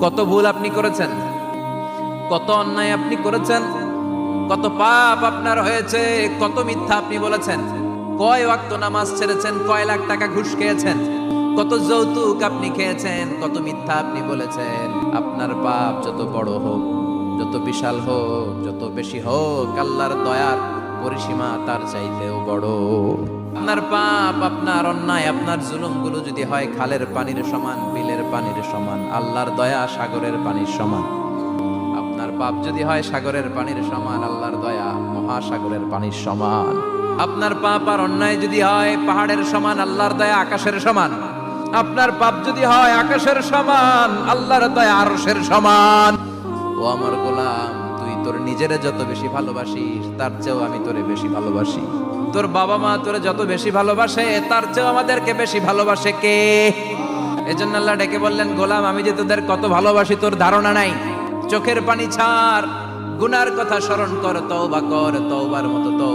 কত ভুল আপনি করেছেন, কত অন্যায় আপনি করেছেন, কত পাপ আপনার হয়েছে, কত মিথ্যা আপনি বলেছেন, কয় ওয়াক্ত নামাজ ছেড়েছেন, কয় লাখ টাকা ঘুষ খেয়েছেন, কত যৌতুক আপনি খেয়েছেন, কত মিথ্যা আপনি বলেছেন। আপনার পাপ যত বড় হোক, যত বিশাল হোক, যত বেশি হোক, আল্লাহর দয়ার পরিসীমা তার চাইতেও বড়। আপনার পাপ, আপনার অন্যায়, আপনার জুলুমগুলো যদি হয় খালের পানির সমান, বিলের পানির সমান, আল্লাহর দয়া সাগরের পানির সমান। আপনার পাপ যদি হয় সাগরের পানির সমান, আল্লাহর দয়া মহাসাগরের পানির সমান। আপনার পাপ আর অন্যায় যদি হয় পাহাড়ের সমান, আল্লাহর দয়া আকাশের সমান। আপনার পাপ যদি হয় আকাশের সমান, আল্লাহর দয়া আরশের সমান। ও আমার গোলাম, তুই তোর নিজেরে যত বেশি ভালোবাসিস, তার চেয়েও আমি তোরে বেশি ভালোবাসি। তোর বাবা মা তোরে যত বেশি ভালোবাসে, তার চেয়েও আমাদেরকে বেশি ভালোবাসে কে? এজন্য আল্লাহ ডেকে বললেন, গোলাম আমি যে তোদের কত ভালোবাসি তোর ধারণা নাই। চোখের পানি ছাড়, গুনার কথা স্মরণ কর, তওবা কর, তওবার মতো তওবা